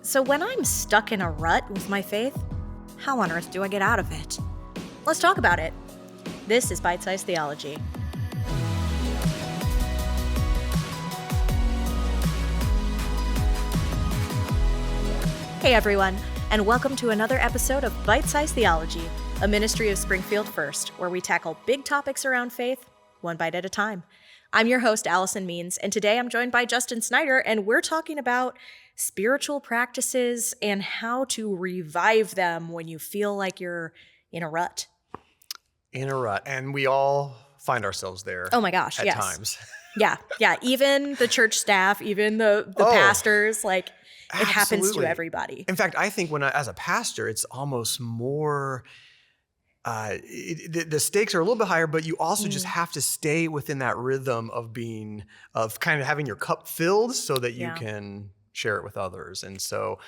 So when I'm stuck in a rut with my faith, how on earth do I get out of it? Let's talk about it. This is Bite Size Theology. Hey everyone, and welcome to another episode of Bite Size Theology, a ministry of Springfield First, where we tackle big topics around faith, one bite at a time. I'm your host, Allison Means, and today I'm joined by Justin Snyder, and we're talking about spiritual practices and how to revive them when you feel like you're in a rut. In a rut. And we all find ourselves there. Oh my gosh, at yes. times. Yeah. Even the church staff, even the pastors, like it happens to everybody. In fact, I think as a pastor, it's almost more, the stakes are a little bit higher, but you also just have to stay within that rhythm of kind of having your cup filled so that you can share it with others. And so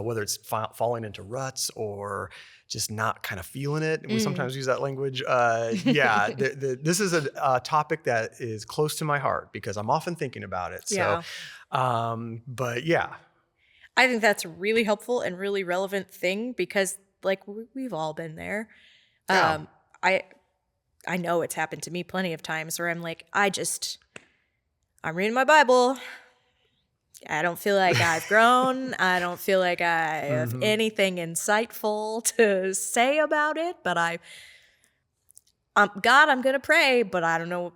whether it's falling into ruts or just not kind of feeling it, and we sometimes use that language. This is a topic that is close to my heart because I'm often thinking about it. So, but yeah. I think that's a really helpful and really relevant thing because like we've all been there. Yeah. I know it's happened to me plenty of times where I'm like, I'm reading my Bible. I don't feel like I've grown. I don't feel like I have anything insightful to say about it, but God, I'm going to pray, but I don't know.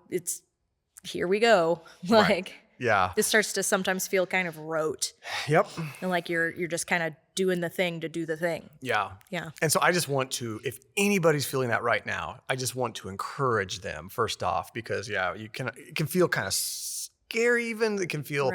Here we go. Right. Yeah. This starts to sometimes feel kind of rote. Yep. And like you're just kind of doing the thing to do the thing. Yeah. Yeah. And so I just want to, if anybody's feeling that right now, I just want to encourage them first off, because it can feel kind of scary even. It can feel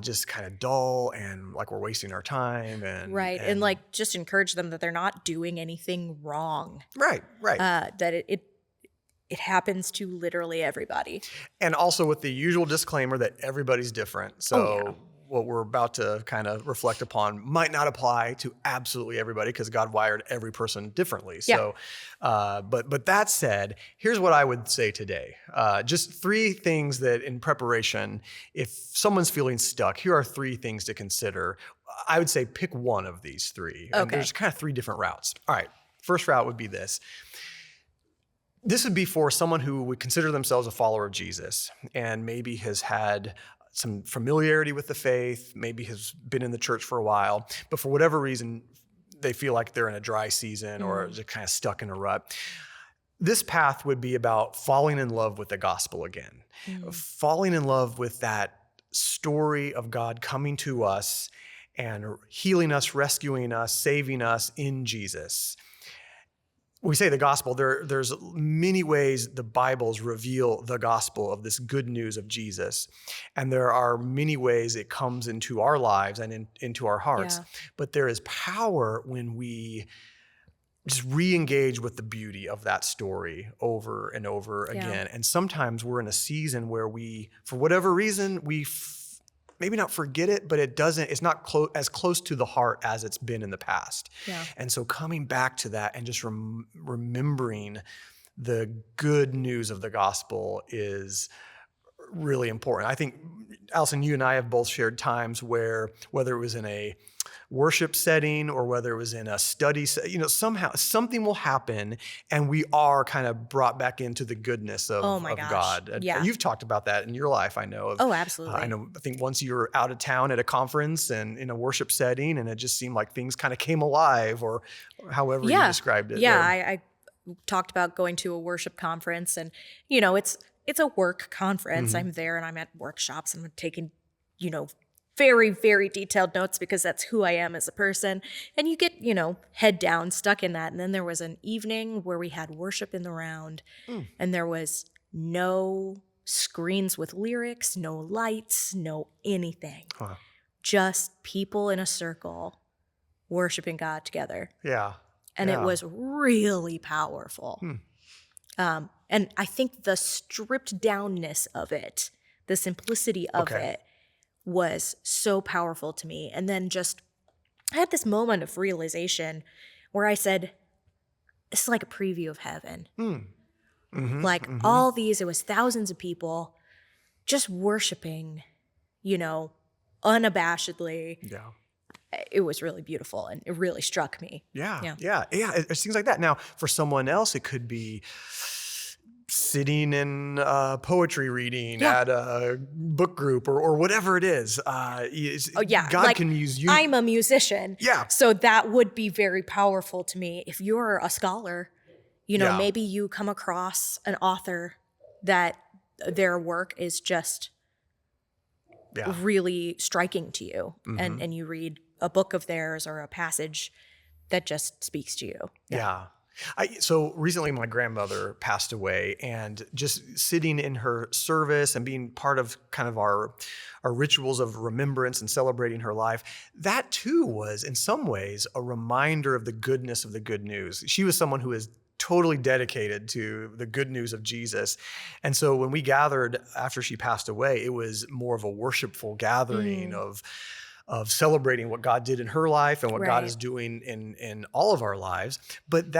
just kind of dull and like we're wasting our time. And like just encourage them that they're not doing anything wrong. Right. That it happens to literally everybody. And also with the usual disclaimer that everybody's different. So what we're about to kind of reflect upon might not apply to absolutely everybody because God wired every person differently. So, but that said, here's what I would say today. Just three things that in preparation, if someone's feeling stuck, here are three things to consider. I would say pick one of these three. And there's kind of three different routes. All right. First route would be this. This would be for someone who would consider themselves a follower of Jesus and maybe has had some familiarity with the faith, maybe has been in the church for a while, but for whatever reason, they feel like they're in a dry season or just kind of stuck in a rut. This path would be about falling in love with the gospel again, falling in love with that story of God coming to us and healing us, rescuing us, saving us in Jesus. We say the gospel, there's many ways the Bibles reveal the gospel of this good news of Jesus. And there are many ways it comes into our lives and into our hearts. Yeah. But there is power when we just re-engage with the beauty of that story over and over again. And sometimes we're in a season where we, for whatever reason, maybe not forget it, but it's not as close to the heart as it's been in the past. Yeah. And so coming back to that and just remembering the good news of the gospel is really important. I think, Allison, you and I have both shared times where, whether it was in a worship setting or whether it was in a study, somehow something will happen and we are kind of brought back into the goodness of God. Yeah. You've talked about that in your life, I know. Absolutely. I think once you were out of town at a conference and in a worship setting and it just seemed like things kind of came alive or however you described it. Yeah, I talked about going to a worship conference and, it's a work conference. I'm there and I'm at workshops and I'm taking, very, very detailed notes because that's who I am as a person. And you get, head down, stuck in that. And then there was an evening where we had worship in the round and there was no screens with lyrics, no lights, no anything. Huh. Just people in a circle worshiping God together. Yeah. And it was really powerful. And I think the stripped downness of it, the simplicity of it was so powerful to me. And then I had this moment of realization where I said, this is like a preview of heaven. All these, it was thousands of people just worshiping, unabashedly. Yeah. it was really beautiful and it really struck me. Yeah. It's things like that. Now, for someone else, it could be sitting in poetry reading at a book group or whatever it is. God can use you. I'm a musician. Yeah. So that would be very powerful to me. If you're a scholar, maybe you come across an author that their work is just really striking to you. And you read a book of theirs or a passage that just speaks to you. Yeah. So recently my grandmother passed away, and just sitting in her service and being part of kind of our rituals of remembrance and celebrating her life, that too was in some ways a reminder of the goodness of the good news. She was someone who is totally dedicated to the good news of Jesus. And so when we gathered after she passed away, it was more of a worshipful gathering of celebrating what God did in her life and what God is doing in all of our lives. But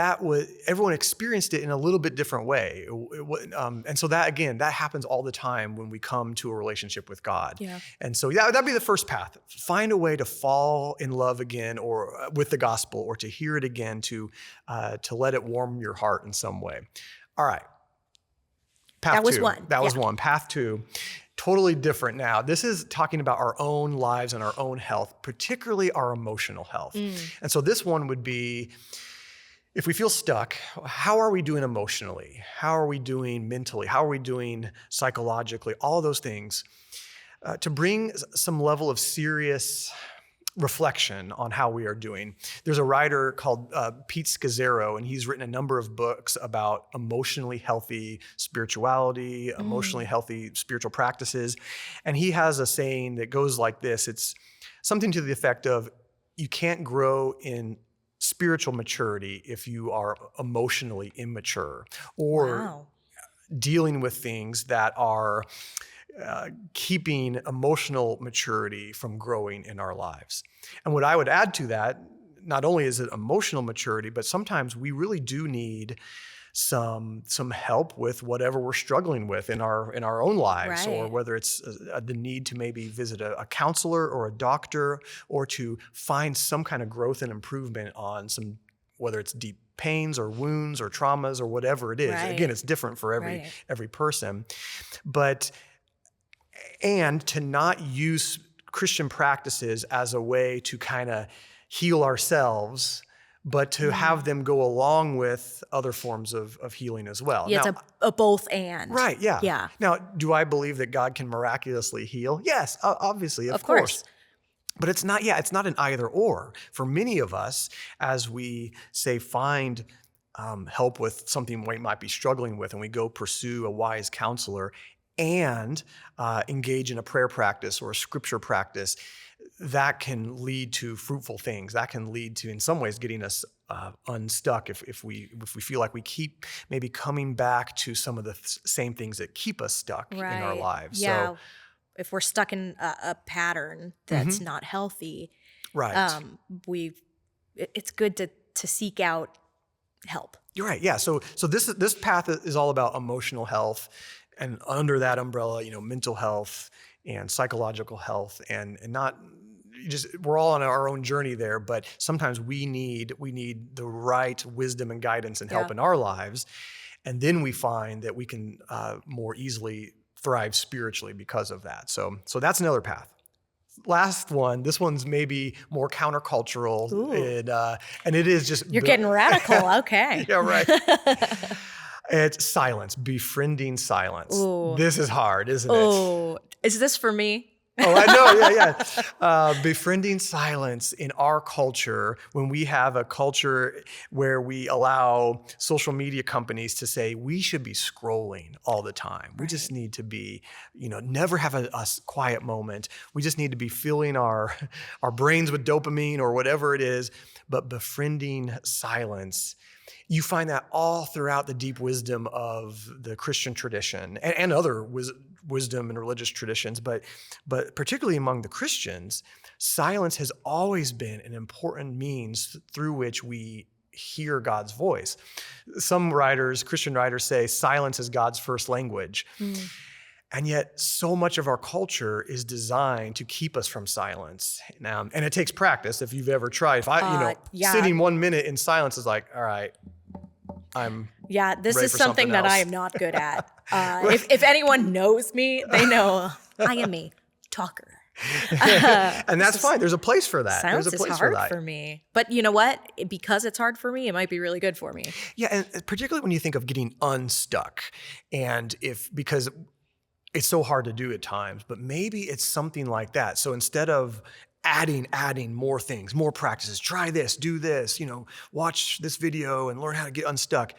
everyone experienced it in a little bit different way. And so that, again, that happens all the time when we come to a relationship with God. Yeah. And so that'd be the first path. Find a way to fall in love again or with the gospel, or to hear it again, to let it warm your heart in some way. All right. Path that was two. one. That was one. Path two. Totally different now. This is talking about our own lives and our own health, particularly our emotional health. And so this one would be, if we feel stuck, how are we doing emotionally? How are we doing mentally? How are we doing psychologically? All of those things, to bring some level of serious reflection on how we are doing. There's a writer called Pete Scazzaro, and he's written a number of books about emotionally healthy spirituality, emotionally healthy spiritual practices. And he has a saying that goes like this. It's something to the effect of, you can't grow in spiritual maturity if you are emotionally immature, or dealing with things that are keeping emotional maturity from growing in our lives. And what I would add to that, not only is it emotional maturity, but sometimes we really do need some help with whatever we're struggling with in our own lives, or whether it's the need to maybe visit a counselor or a doctor, or to find some kind of growth and improvement on whether it's deep pains or wounds or traumas or whatever it is. Again, it's different for every person. And to not use Christian practices as a way to kind of heal ourselves, but to have them go along with other forms of healing as well. Yeah, it's a both and. Right, yeah. Now, do I believe that God can miraculously heal? Yes, obviously, of course. But it's not an either or. For many of us, as we say, find help with something we might be struggling with, and we go pursue a wise counselor, and engage in a prayer practice or a scripture practice, that can lead to fruitful things. That can lead to, in some ways, getting us unstuck if we feel like we keep maybe coming back to some of the same things that keep us stuck in our lives. Yeah. So, if we're stuck in a pattern that's not healthy, it's good to seek out help. You're right. Yeah. So this path is all about emotional health. And under that umbrella, mental health and psychological health, and not just, we're all on our own journey there, but sometimes we need the right wisdom and guidance and help in our lives. And then we find that we can more easily thrive spiritually because of that. So that's another path. Last one, this one's maybe more countercultural, and it is just... You're getting radical, okay. Yeah, right. It's silence, befriending silence. Ooh. This is hard, isn't it? Oh, is this for me? Oh, I know, yeah. Befriending silence in our culture, when we have a culture where we allow social media companies to say we should be scrolling all the time. We just need to be, never have a quiet moment. We just need to be filling our brains with dopamine or whatever it is. But befriending silence, you find that all throughout the deep wisdom of the Christian tradition and other wisdom and religious traditions, but particularly among the Christians, silence has always been an important means through which we hear God's voice. Some Christian writers say silence is God's first language. And yet so much of our culture is designed to keep us from silence. And it takes practice. If you've ever tried, sitting 1 minute in silence is like, all right, I'm this ready is for something that else. I am not good at. If anyone knows me, they know I am a talker. And that's fine. There's a place for that. Silence There's a place is hard for that. for me. But you know what? Because it's hard for me, it might be really good for me. Yeah, and particularly when you think of getting unstuck, and because it's so hard to do at times, but maybe it's something like that. So instead of adding more things, more practices, try this, do this, watch this video and learn how to get unstuck.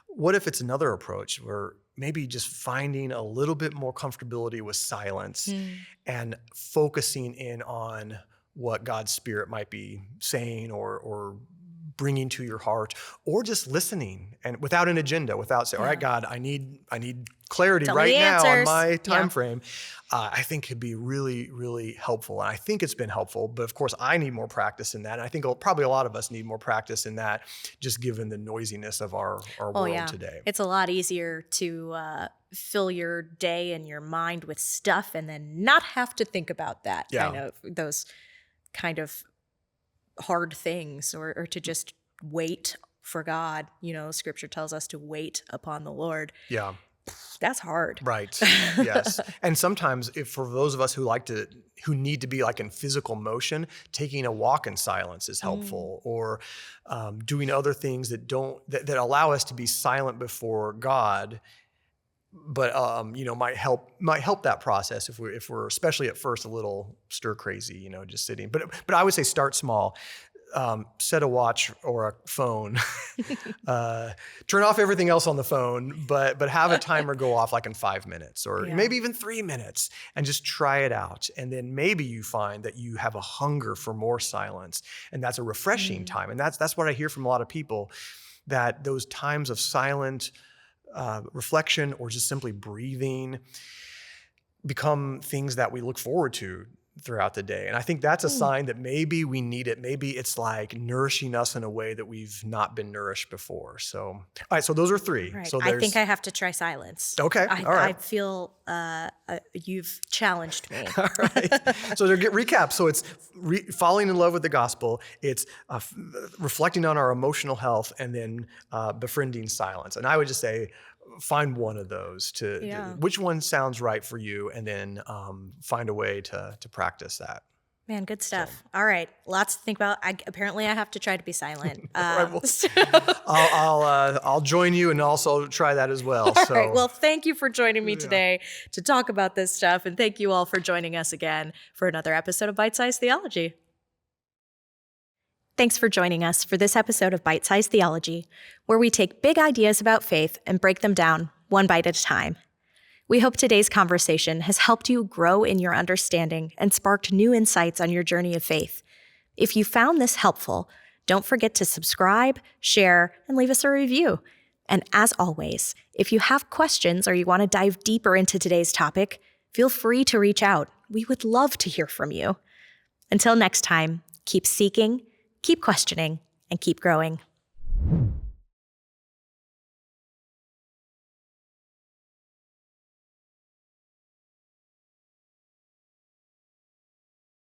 What if it's another approach where maybe just finding a little bit more comfortability with silence and focusing in on what God's Spirit might be saying or bringing to your heart, or just listening and without an agenda, without saying, all right, God, I need clarity Tell me right the now on answers. my time frame. I think could be really, really helpful. And I think it's been helpful, but of course I need more practice in that. And I think probably a lot of us need more practice in that, just given the noisiness of our world today. It's a lot easier to fill your day and your mind with stuff and then not have to think about that those kind of hard things, or to just wait for God. Scripture tells us to wait upon the Lord. Yeah. That's hard. Right. Yes. And sometimes for those of us who need to be like in physical motion, taking a walk in silence is helpful, or doing other things that allow us to be silent before God, but might help that process if we're especially at first a little stir crazy, just sitting. But I would say start small. Set a watch or a phone, turn off everything else on the phone, but have a timer go off like in 5 minutes or maybe even 3 minutes, and just try it out. And then maybe you find that you have a hunger for more silence, and that's a refreshing time. And that's what I hear from a lot of people, that those times of silent reflection or just simply breathing become things that we look forward to throughout the day. And I think that's a sign that maybe we need it. Maybe it's like nourishing us in a way that we've not been nourished before. So, all right, so those are 3. Right. So I think I have to try silence. Okay, all right. I feel you've challenged me. All right. So to recap, so it's falling in love with the gospel, it's reflecting on our emotional health, and then befriending silence. And I would just say, find one of those which one sounds right for you, and then find a way to practice that. Man, good stuff. So. All right. Lots to think about. Apparently I have to try to be silent. Right, well, I'll join you and also try that as well. All right. Well, thank you for joining me today to talk about this stuff. And thank you all for joining us again for another episode of Bite Size Theology. Thanks for joining us for this episode of Bite Size Theology, where we take big ideas about faith and break them down one bite at a time. We hope today's conversation has helped you grow in your understanding and sparked new insights on your journey of faith. If you found this helpful, don't forget to subscribe, share, and leave us a review. And as always, if you have questions or you want to dive deeper into today's topic, feel free to reach out. We would love to hear from you. Until next time, keep seeking, keep questioning, and keep growing.